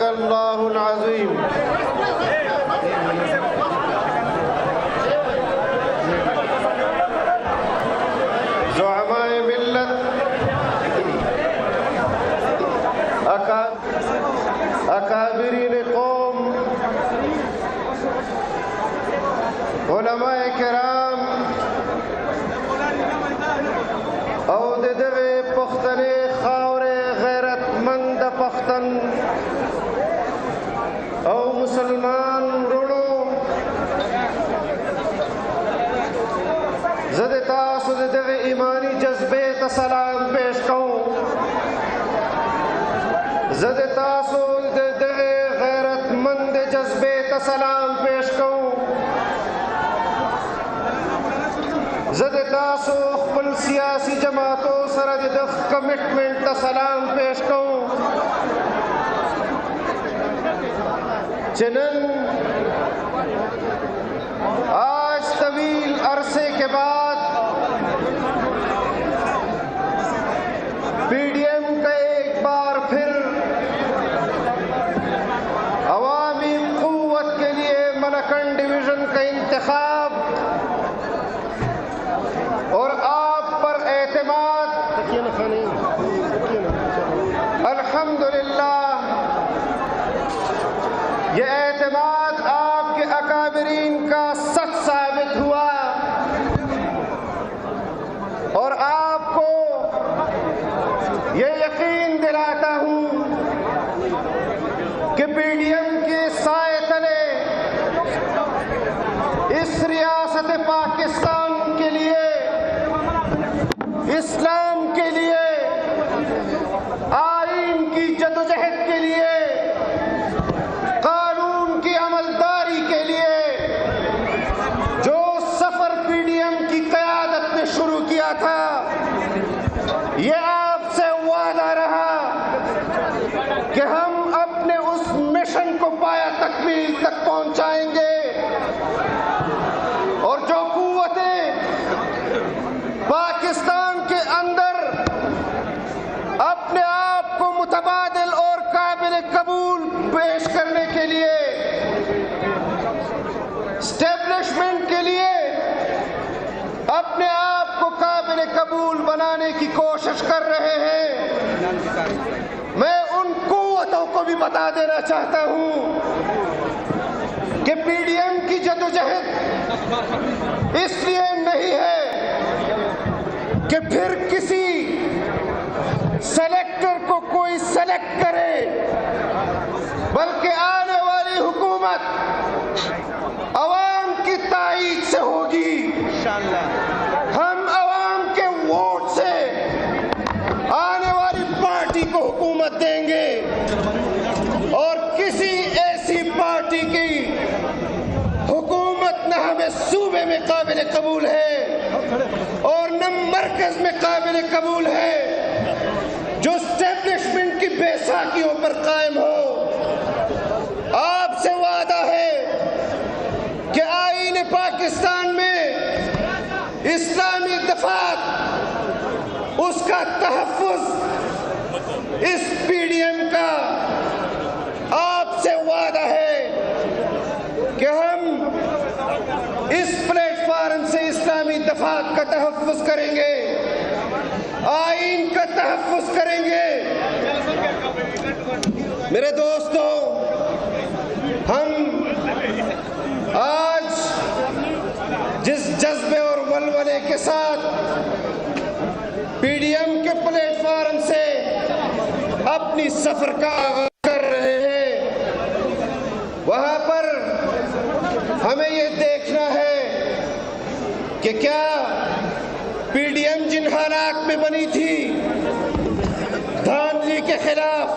صدق اللہ العظیم. زعمائے ملت، اکابرین قوم، علماء کرام او دغه پښتنې خاورې غیرتمند پښتن او مسلمان ورونو، زه د تاسو د دغه ایمانی جذبې ته سلام پیش کوم. زه د تاسو د دغه غیرتمند جذبې ته سلام پیش کوم. زه د تاسو خپل سیاسي جماعتو سره د دغه کمټمنټ ته سلام پیش کوم چې نن آج طویل عرصے کے بعد پی ڈی ایم کا ایک بار پھر عوامی قوت کے لیے ملکنڈ ڈویژن کا انتخاب اور آپ پر اعتماد، الحمدللہ یہ اعتماد آپ کے اکابرین کا سچ ثابت ہوا اور آپ کو یہ یقین دلاتا ہوں کہ پی ڈی ایم کے سائے تلے اس ریاست پاکستان کے لیے، اسلام کے لیے، آئین کی جدوجہد کے لیے، قانون کی عملداری کے لیے جو سفر پی ڈی ایم کی قیادت نے شروع کیا تھا، یہ آپ سے وعدہ رہا کہ ہم اپنے اس مشن کو پایا تکمیل تک پہنچائیں گے اور جو قوتیں پاکستان کے اندر اپنے آپ کو متبادل اور قابل قبول پیش کرنے کے لیے، اسٹیبلشمنٹ کے لیے اپنے آپ کو قابل قبول بنانے کی کوشش کر رہے ہیں، میں ان قوتوں کو بھی بتا دینا چاہتا ہوں کہ پی ڈی ایم کی جدوجہد اس لیے نہیں ہے کہ پھر کسی سلیکٹر کو کوئی سلیکٹ کرے، بلکہ آنے والی حکومت عوام کی تائید سے ہوگی. ہم عوام کے ووٹ سے آنے والی پارٹی کو حکومت دیں گے اور کسی ایسی پارٹی کی حکومت نہ ہمیں صوبے میں قابل قبول ہے اور نہ مرکز میں قابل قبول ہے جو اسٹیبلشمنٹ کی بیساکھیوں پر قائم ہو. آپ سے وعدہ ہے کہ آئین پاکستان میں اسلامی دفاع، اس کا تحفظ، اس پی ڈی ایم کا آپ سے وعدہ ہے کہ ہم اس پلیٹ فارم سے اسلامی دفاع کا تحفظ کریں گے، آئین کا تحفظ کریں گے. میرے دوستو، ہم آج جس جذبے اور ولولے کے ساتھ پی ڈی ایم کے پلیٹ فارم سے اپنی سفر کا آغاز کر رہے ہیں، وہاں پر ہمیں یہ دیکھنا ہے کہ کیا پی ڈی ایم جن حالات میں بنی تھی، دھاندلی کے خلاف،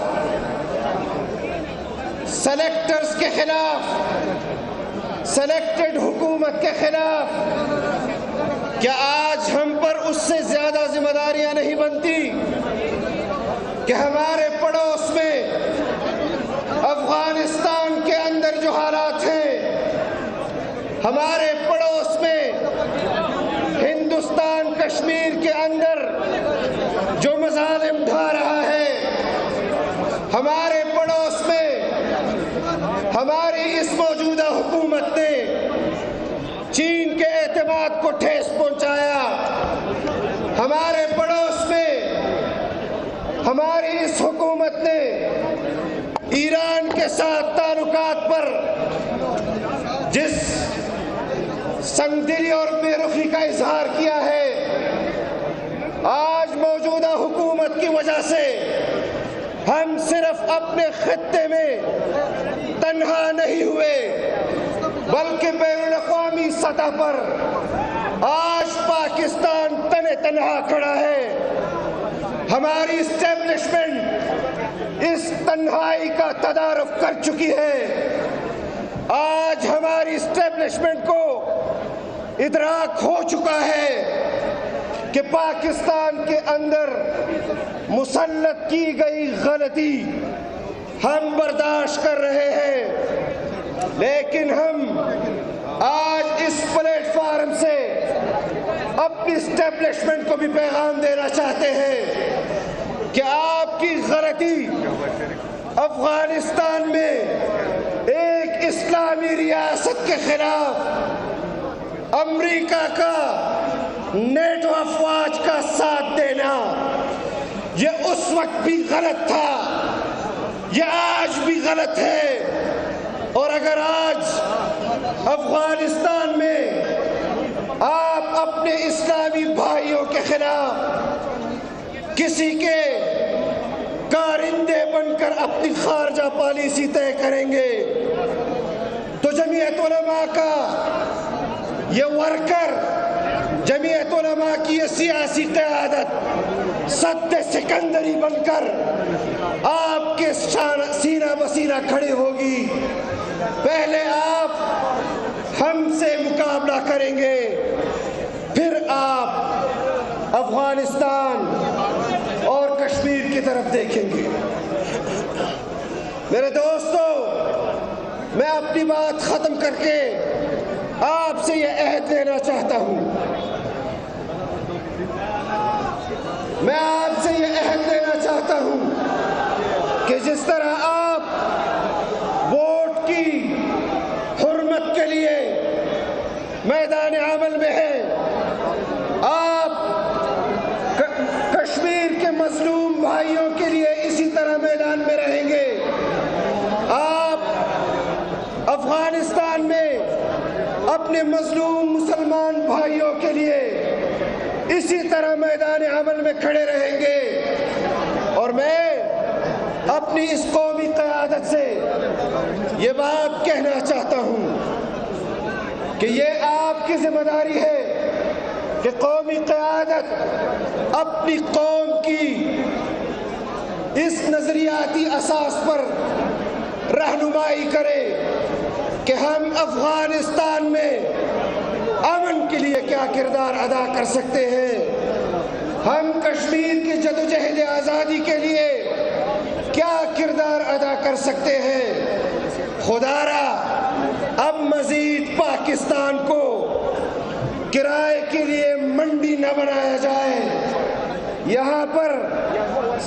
سلیکٹرز کے خلاف، سلیکٹڈ حکومت کے خلاف، کیا آج ہم پر اس سے زیادہ ذمہ داریاں نہیں بنتی کہ ہمارے پڑوس میں افغانستان کے اندر جو حالات ہیں، ہمارے پڑوس میں ہندوستان کشمیر کے اندر جو مظالم ڈھا رہا ہے، ہمارے پڑوس میں ہماری اس موجودہ حکومت نے چین کے اعتماد کو ٹھیس پہنچایا. ہمارے پڑوس میں ہماری اس حکومت نے ایران کے ساتھ تعلقات پر جس سنگدلی اور بے رخی کا اظہار کیا ہے، آج موجودہ حکومت کی وجہ سے ہم صرف اپنے خطے میں تنہا نہیں ہوئے بلکہ بین الاقوامی سطح پر آج پاکستان تنہا کھڑا ہے. ہماری اسٹیبلشمنٹ اس تنہائی کا تدارک کر چکی ہے. آج ہماری اسٹیبلشمنٹ کو ادراک ہو چکا ہے کہ پاکستان کے اندر مسلط کی گئی غلطی ہم برداشت کر رہے ہیں، لیکن ہم آج اس پلیٹ فارم سے اپنی اسٹیبلشمنٹ کو بھی پیغام دینا چاہتے ہیں کہ آپ کی غلطی افغانستان میں ایک اسلامی ریاست کے خلاف امریکہ کا نیٹو افواج کا ساتھ دینا، یہ اس وقت بھی غلط تھا، یہ آج بھی غلط ہے. اور اگر آج افغانستان میں آپ اپنے اسلامی بھائیوں کے خلاف کسی کے کارندے بن کر اپنی خارجہ پالیسی طے کریں گے تو جمعیت علماء کا یہ ورکر، جمعیت علماء کی یہ سیاسی قیادت سد سکندری بن کر آپ کے سینہ بسینہ کھڑی ہوگی. پہلے آپ ہم سے مقابلہ کریں گے، پھر آپ افغانستان اور کشمیر کی طرف دیکھیں گے. میرے دوستو، میں اپنی بات ختم کر کے آپ سے یہ عہد لینا چاہتا ہوں، میں آپ سے یہ عہد لینا چاہتا ہوں کہ جس طرح آپ ووٹ کی حرمت کے لیے میدان عمل میں ہیں، آپ کشمیر کے مظلوم بھائیوں کے لیے اسی طرح میدان میں رہیں گے. آپ افغانستان میں اپنے مظلوم مسلمان بھائیوں کے لیے اسی طرح میدان عمل میں کھڑے رہیں گے. اور میں اپنی اس قومی قیادت سے یہ بات کہنا چاہتا ہوں کہ یہ آپ کی ذمہ داری ہے کہ قومی قیادت اپنی قوم کی اس نظریاتی اساس پر رہنمائی کرے کہ ہم افغانستان میں امن کے لیے کیا کردار ادا کر سکتے ہیں، ہم کشمیر کی جدوجہد آزادی کے لیے کیا کردار ادا کر سکتے ہیں. خدا را اب مزید پاکستان کو کرائے کے لیے منڈی نہ بنایا جائے. یہاں پر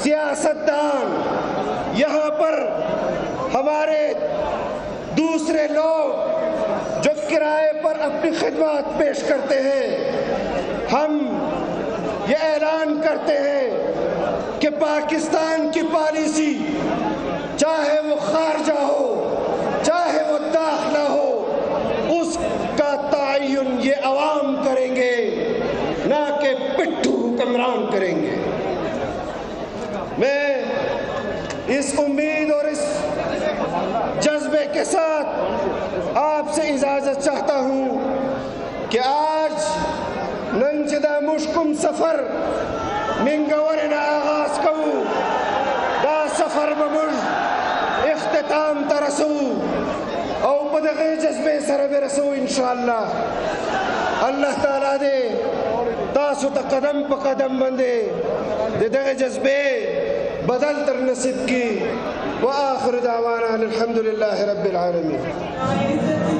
سیاستدان، یہاں پر ہمارے دوسرے لوگ جو کرائے پر اپنی خدمات پیش کرتے ہیں، ہم یہ اعلان کرتے ہیں کہ پاکستان کی پالیسی چاہے وہ خارجہ ہو چاہے وہ داخلہ ہو، اس کا تعین یہ عوام کریں گے، نہ کہ پٹھو حکمران کریں گے. میں اس امید اور اس جذبے کے ساتھ آپ سے اجازت چاہتا ہوں کہ آج ننچدہ مشکم سفر منگورنا آغاز کو دا سفر بمج اختتام ترسو او بدغی جذبے سر برسو انشاءاللہ. اللہ تعالیٰ دے تاسو تا قدم پا قدم بندے دے دغی جذبے بدل تر نصیب کی. وآخر دعوانا الحمدللہ رب العالمین.